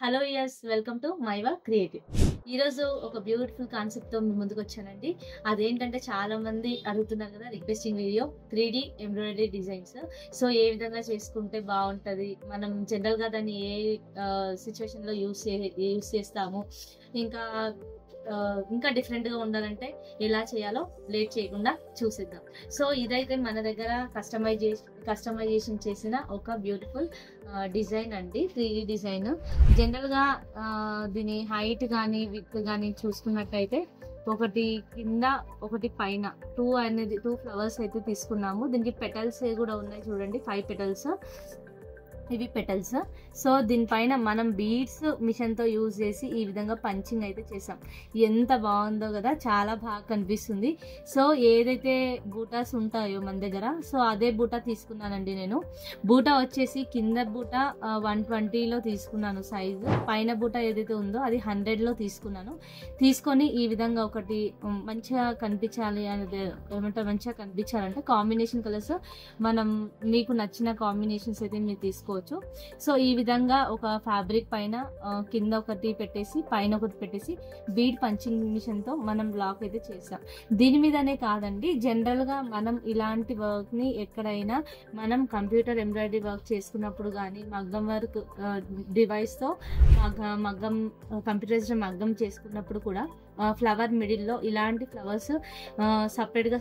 Hello yes welcome to Myva creative. ఈరోజు ఒక beautiful కాన్సెప్ట్తో మీ ముందుకు వచ్చానండి. అదేంటంటే చాలా మంది అడుగుతున్నారు కదా requesting video 3D embroidery designs. So ఏ విధంగా చేసుకుంటే బాగుంటుంది, మనం జనరల్గా దాన్ని ఏ సిచ్యువేషన్లో యూస్ చేస్తాము, ఇంకా ఇంకా డిఫరెంట్గా ఉండాలంటే ఎలా చేయాలో లేట్ చేయకుండా చూసేద్దాం. సో ఇదైతే మన దగ్గర కస్టమైజేషన్ చేసిన ఒక బ్యూటిఫుల్ డిజైన్ అండి, 3D డిజైన్. జనరల్గా దీని హైట్ కానీ విడ్త్ కానీ చూసుకున్నట్టయితే ఒకటి కింద ఒకటి పైన టూ ఫ్లవర్స్ అయితే తీసుకున్నాము. దీనికి పెటల్స్ కూడా ఉన్నాయి చూడండి, 5 పెటల్స్. ఇవి పెటల్స్. సో దీనిపైన మనం బీడ్స్ మిషన్తో యూజ్ చేసి ఈ విధంగా పంచింగ్ అయితే చేసాం. ఎంత బాగుందో కదా, చాలా బాగా కనిపిస్తుంది. సో ఏదైతే బూటాస్ ఉంటాయో మన దగ్గర, సో అదే బూటా తీసుకున్నానండి నేను. బూటా వచ్చేసి కింద బూటా 120లో తీసుకున్నాను సైజు, పైన బూటా ఏదైతే ఉందో అది 100లో తీసుకున్నాను. తీసుకొని ఈ విధంగా ఒకటి మంచిగా కనిపించాలి అనేది ఏమంటారు, మంచిగా కనిపించాలంటే కాంబినేషన్ కలర్స్ మనం మీకు నచ్చిన కాంబినేషన్స్ అయితే మీరు తీసుకోవచ్చు. సో ఈ విధంగా ఒక ఫ్యాబ్రిక్ పైన కింద ఒకటి పెట్టేసి పైన ఒకటి పెట్టేసి బీడ్ పంచింగ్ మిషన్ తో మనం బ్లాక్ అయితే చేసాం. దీని మీదనే కాదండి, జనరల్ గా మనం ఇలాంటి వర్క్ ని ఎక్కడైనా మనం కంప్యూటర్ ఎంబ్రాయిడరీ వర్క్ చేసుకున్నప్పుడు కానీ, మగ్గం వర్క్ డివైస్ తో మగ్గం కంప్యూటరైజ్డ్ మగ్గం చేసుకున్నప్పుడు కూడా ఫ్లవర్ మిడిల్లో ఇలాంటి ఫ్లవర్స్ సపరేట్గా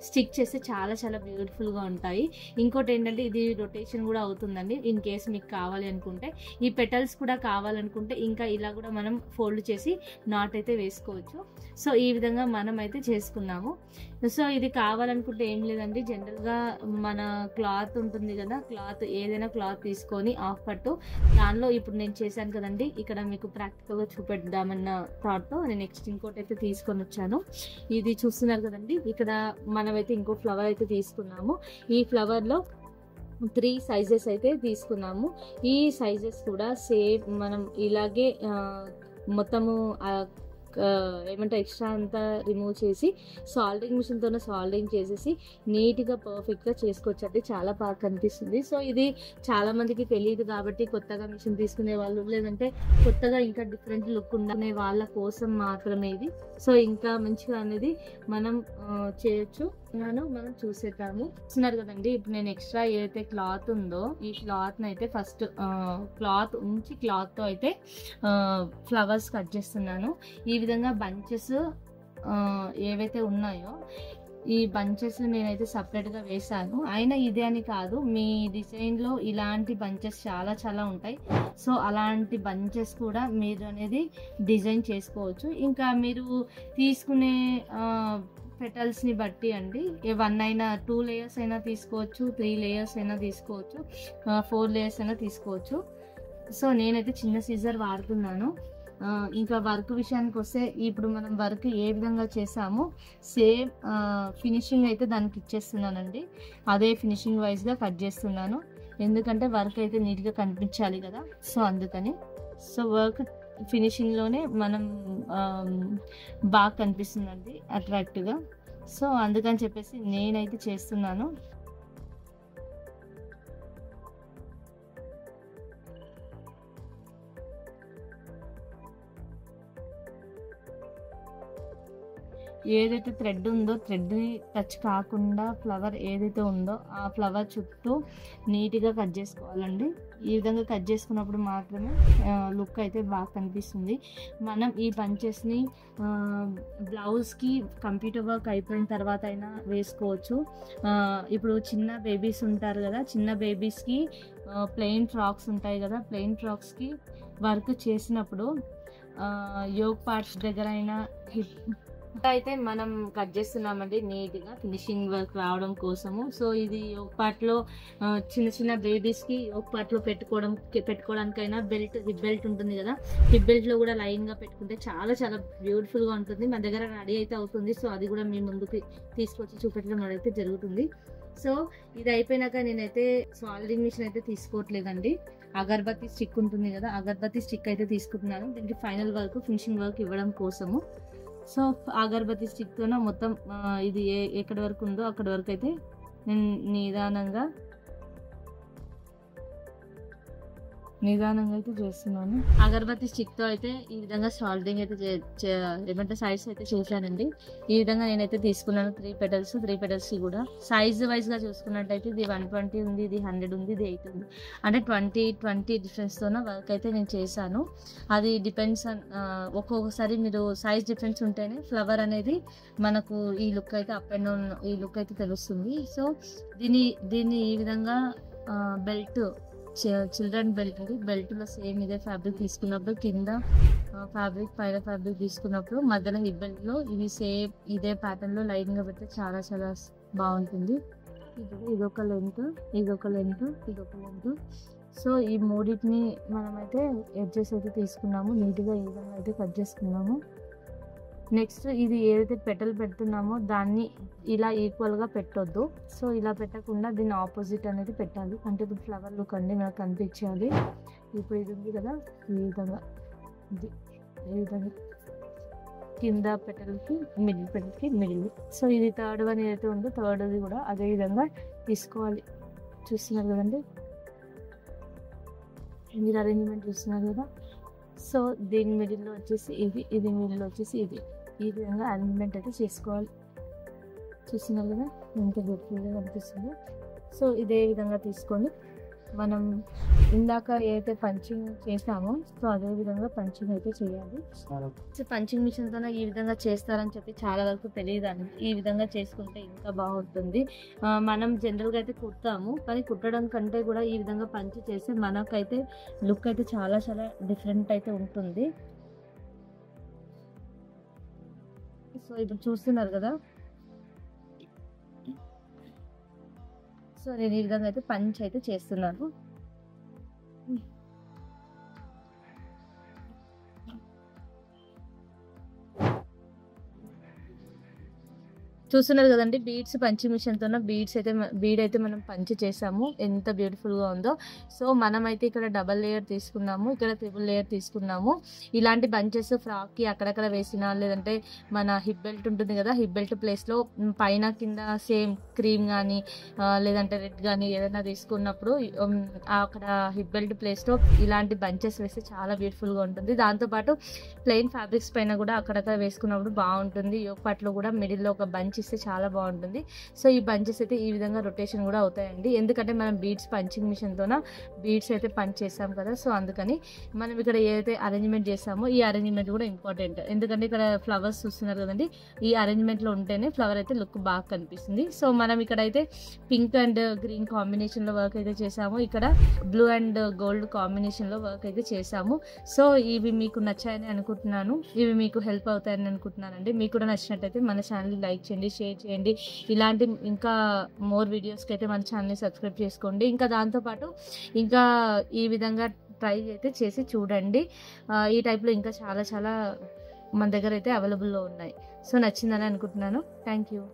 స్టిక్ చేస్తే చాలా చాలా బ్యూటిఫుల్గా ఉంటాయి. ఇంకోటి ఏంటంటే ఇది రొటేషన్ కూడా అవుతుందండి. ఇన్ కేస్ మీకు కావాలి అనుకుంటే, ఈ పెటల్స్ కూడా కావాలనుకుంటే ఇంకా ఇలా కూడా మనం ఫోల్డ్ చేసి నాట్ అయితే వేసుకోవచ్చు. సో ఈ విధంగా మనం అయితే చేసుకున్నాము. సో ఇది కావాలనుకుంటే ఏం లేదండి, జనరల్గా మన క్లాత్ ఉంటుంది కదా, క్లాత్ ఏదైనా క్లాత్ తీసుకొని హాఫ్ పట్టు దానిలో ఇప్పుడు నేను చేశాను కదండి, ఇక్కడ మీకు ప్రాక్టికల్గా చూపెడదామన్న థాట్తో నేను నెక్స్ట్ ఇంకోటి అయితే తీసుకొని వచ్చాను. ఇది చూస్తున్నారు కదండి, ఇక్కడ మనమైతే ఇంకో ఫ్లవర్ అయితే తీసుకున్నాము. ఈ ఫ్లవర్లో 3 సైజెస్ అయితే తీసుకున్నాము. ఈ సైజెస్ కూడా సేమ్ మనం ఇలాగే మొత్తము ఏమంటే ఎక్స్ట్రా అంతా రిమూవ్ చేసి సాల్డింగ్ మిషన్తోనే సాల్డింగ్ చేసేసి నీట్గా పర్ఫెక్ట్గా చేసుకోవచ్చండి, చాలా బాగా కనిపిస్తుంది. సో ఇది చాలా మందికి తెలియదు కాబట్టి కొత్తగా మిషన్ తీసుకునే వాళ్ళు, లేదంటే కొత్తగా ఇంకా డిఫరెంట్ లుక్ ఉండే వాళ్ళ కోసం మాత్రమే ఇది. సో ఇంకా మంచిగా అనేది మనం చేయొచ్చు. మనం చూసేద్దాము. చూస్తున్నారు కదండి, ఇప్పుడు నేను ఎక్స్ట్రా ఏదైతే క్లాత్ ఉందో ఈ క్లాత్ని అయితే ఫస్ట్ క్లాత్ ఉంచి క్లాత్తో అయితే ఫ్లవర్స్ కట్ చేస్తున్నాను. ఈ విధంగా బంచెస్ ఏవైతే ఉన్నాయో ఈ బంచెస్ నేనైతే సపరేట్గా వేసాను. అయినా ఇదే అని కాదు, మీ డిజైన్లో ఇలాంటి బంచెస్ చాలా చాలా ఉంటాయి. సో అలాంటి బంచెస్ కూడా మీరు అనేది డిజైన్ చేసుకోవచ్చు. ఇంకా మీరు తీసుకునే పెటల్స్ని బట్టి అండి, 1 అయినా 2 లేయర్స్ అయినా తీసుకోవచ్చు, 3 లేయర్స్ అయినా తీసుకోవచ్చు, 4 లేయర్స్ అయినా తీసుకోవచ్చు. సో నేనైతే చిన్న సీజర్ వాడుతున్నాను. ఇంకా వర్క్ విషయానికి వస్తే, ఇప్పుడు మనం వర్క్ ఏ విధంగా చేసామో సేమ్ ఫినిషింగ్ అయితే దానికి ఇచ్చేస్తున్నానండి. అదే ఫినిషింగ్ వైజ్గా కట్ చేస్తున్నాను, ఎందుకంటే వర్క్ అయితే నీట్గా కనిపించాలి కదా. సో అందుకని సో వర్క్ ఫినిషింగ్లోనే మనం బాగా కనిపిస్తుందండి అట్రాక్టివ్గా. సో అందుకని చెప్పేసి నేనైతే చేస్తున్నాను. ఏదైతే థ్రెడ్ ఉందో థ్రెడ్ని టచ్ కాకుండా ఫ్లవర్ ఏదైతే ఉందో ఆ ఫ్లవర్ చుట్టూ నీట్గా కట్ చేసుకోవాలండి. ఈ విధంగా కట్ చేసుకున్నప్పుడు మాత్రమే లుక్ అయితే బాగా కనిపిస్తుంది. మనం ఈ బంచెస్ని బ్లౌజ్కి కంప్యూటర్ వర్క్ అయిపోయిన తర్వాత అయినా వేసుకోవచ్చు. ఇప్పుడు చిన్న బేబీస్ ఉంటారు కదా, చిన్న బేబీస్కి ప్లెయిన్ ఫ్రాక్స్ ఉంటాయి కదా, ప్లెయిన్ ఫ్రాక్స్కి వర్క్ చేసినప్పుడు యోగ్ పార్ట్స్ దగ్గర అయినా అయితే మనం కట్ చేస్తున్నామండి నీట్గా ఫినిషింగ్ వర్క్ రావడం కోసము. సో ఇది యోగ్ పార్ట్లో చిన్న చిన్న బేబీస్కి యోగ్ పార్ట్లో పెట్టుకోవడానికైనా హిప్ బెల్ట్ ఉంటుంది కదా, హిప్ బెల్ట్లో కూడా లైన్గా పెట్టుకుంటే చాలా చాలా బ్యూటిఫుల్గా ఉంటుంది. మన దగ్గర రెడీ అయితే అవుతుంది. సో అది కూడా మీ ముందుకు తీసుకొచ్చి చూపెట్టడం అయితే జరుగుతుంది. సో ఇది అయిపోయినాక నేనైతే సాల్డింగ్ మిషన్ అయితే తీసుకోవట్లేదండి, అగర్బత్తి స్టిక్ ఉంటుంది కదా, అగర్బత్తి స్టిక్ అయితే తీసుకుంటున్నాను దీనికి ఫైనల్ వర్క్ ఫినిషింగ్ వర్క్ ఇవ్వడం కోసము. సో అగర్బత్తి స్టిక్తోనే మొత్తం ఇది ఎక్కడి వరకు ఉందో అక్కడి వరకు అయితే నేను నిదానంగా నిదానంగా అయితే చేస్తున్నాను. అగరబత్తి స్టిక్ తో అయితే ఈ విధంగా సాల్టింగ్ అయితే ఏమంటే సైజ్ అయితే చేశానండి. ఈ విధంగా నేనైతే తీసుకున్నాను 3 పెటల్స్ కూడా సైజ్ వైజ్ గా చూసుకున్నట్టయితే ఇది 120 ఉంది, ఇది 100 ఉంది, ఇది 80 ఉంది. అంటే 20 డిఫరెన్స్ తోన వర్క్ అయితే నేను చేశాను. అది డిపెండ్స్ ఒక్కొక్కసారి మీరు సైజ్ డిఫరెన్స్ ఉంటేనే ఫ్లవర్ అనేది మనకు ఈ లుక్ అయితే అప్ అండ్ డౌన్ ఈ లుక్ అయితే తెలుస్తుంది. సో దీన్ని ఈ విధంగా బెల్ట్ చిల్డ్రన్ బెల్ట్ అండి. బెల్ట్లో సేమ్ ఇదే ఫ్యాబ్రిక్ తీసుకున్నప్పుడు కింద ఫ్యాబ్రిక్ పైన ఫ్యాబ్రిక్ తీసుకున్నప్పుడు మధ్యలో హిప్ బెల్ట్లో ఇది సేమ్ ఇదే ప్యాటర్న్లో లైన్గా పెడితే చాలా చాలా బాగుంటుంది. ఇదొక లెంత్, ఇదొక లెంత్, ఇదొక లెంత్. సో ఈ మూడింటిని మనమైతే ఎడ్జెస్ అయితే తీసుకున్నాము. నీట్గా ఈ విధంగా అయితే కట్ చేసుకున్నాము. నెక్స్ట్ ఇది ఏదైతే పెటల్ పెడుతున్నామో దాన్ని ఇలా ఈక్వల్గా పెట్టొద్దు. సో ఇలా పెట్టకుండా దీన్ని ఆపోజిట్ అనేది పెట్టాలి. అంటే ఇప్పుడు ఫ్లవర్ లుక్ అండి మనకు కనిపించాలి. ఇప్పుడు ఇది ఉంది కదా ఈ విధంగా ఇది ఈ విధంగా కింద పెటల్కి మిడిల్. సో ఇది థర్డ్ వన్ ఏదైతే ఉందో థర్డ్ది కూడా అదే విధంగా తీసుకోవాలి. చూస్తున్నారు కదండి మీరు అరేంజ్మెంట్ చూస్తున్నారు కదా. సో దీని మిడిల్లో వచ్చేసి ఇది మిడిల్లో వచ్చేసి ఈ విధంగా అరేంజ్మెంట్ అయితే చేసుకోవాలి. చూస్తున్నారు కదా ఎంత బ్యూటిఫుల్గా కనిపిస్తుందో. సో ఇదే విధంగా తీసుకొని మనం ఇందాక ఏదైతే పంచింగ్ చేసామో సో అదే విధంగా పంచింగ్ అయితే చేయాలి. పంచింగ్ మిషన్తో ఈ విధంగా చేస్తారని చెప్పి చాలా వరకు తెలియదండి. ఈ విధంగా చేసుకుంటే ఇంకా బాగుంటుంది. మనం జనరల్గా అయితే కుడతాము, కానీ కుట్టడం కంటే కూడా ఈ విధంగా పంచి చేస్తే మనకైతే లుక్ అయితే చాలా చాలా డిఫరెంట్ అయితే ఉంటుంది. సో ఇప్పుడు చూస్తున్నారు కదా. సో నేను ఈ విధంగా అయితే పంచ్ అయితే చేస్తున్నాను. చూస్తున్నారు కదండి బీడ్స్ పంచి మిషన్తో బీడ్ అయితే మనం పంచి చేసాము. ఎంత బ్యూటిఫుల్గా ఉందో. సో మనమైతే ఇక్కడ డబల్ లేయర్ తీసుకున్నాము, ఇక్కడ ట్రిపుల్ లేయర్ తీసుకున్నాము. ఇలాంటి బంచెస్ ఫ్రాక్కి అక్కడక్కడ వేసిన లేదంటే మన హిప్ బెల్ట్ ఉంటుంది కదా, హిప్ బెల్ట్ ప్లేస్లో పైన కింద సేమ్ క్రీమ్ కానీ లేదంటే రెడ్ కానీ ఏదైనా తీసుకున్నప్పుడు అక్కడ హిప్ బెల్ట్ ప్లేస్లో ఇలాంటి బంచెస్ వేస్తే చాలా బ్యూటిఫుల్గా ఉంటుంది. దాంతోపాటు ప్లెయిన్ ఫ్యాబ్రిక్స్ పైన కూడా అక్కడక్కడ వేసుకున్నప్పుడు బాగుంటుంది. యోగ్ పార్ట్లో కూడా మిడిల్లో ఒక బంచ్ ఇస్తే చాలా బాగుంటుంది. సో ఈ బంచెస్ అయితే ఈ విధంగా రొటేషన్ కూడా అవుతాయండి. ఎందుకంటే మనం బీడ్స్ పంచింగ్ మిషన్తోన బీడ్స్ అయితే పంచ్ చేసాం కదా. సో అందుకని మనం ఇక్కడ ఏదైతే అరేంజ్మెంట్ చేసామో ఈ అరేంజ్మెంట్ కూడా ఇంపార్టెంట్. ఎందుకంటే ఇక్కడ ఫ్లవర్స్ చూస్తున్నారు కదండి, ఈ అరేంజ్మెంట్లో ఉంటేనే ఫ్లవర్ అయితే లుక్ బాగా కనిపిస్తుంది. సో మనం ఇక్కడ అయితే పింక్ అండ్ గ్రీన్ కాంబినేషన్లో వర్క్ అయితే చేసాము, ఇక్కడ బ్లూ అండ్ గోల్డ్ కాంబినేషన్లో వర్క్ అయితే చేసాము. సో ఇవి మీకు నచ్చాయని అనుకుంటున్నాను, ఇవి మీకు హెల్ప్ అవుతాయని అనుకుంటున్నానండి. మీకు కూడా నచ్చినట్టయితే మన ఛానల్ లైక్ చేయండి, షేర్ చేయండి. ఇలాంటి ఇంకా మోర్ వీడియోస్కి అయితే మన ఛానల్ని సబ్స్క్రైబ్ చేసుకోండి. ఇంకా దాంతోపాటు ఇంకా ఈ విధంగా ట్రై అయితే చేసి చూడండి. ఈ టైప్లో ఇంకా చాలా చాలా మన దగ్గర అయితే అవైలబుల్లో ఉన్నాయి. సో నచ్చిందని అనుకుంటున్నాను. Thank you.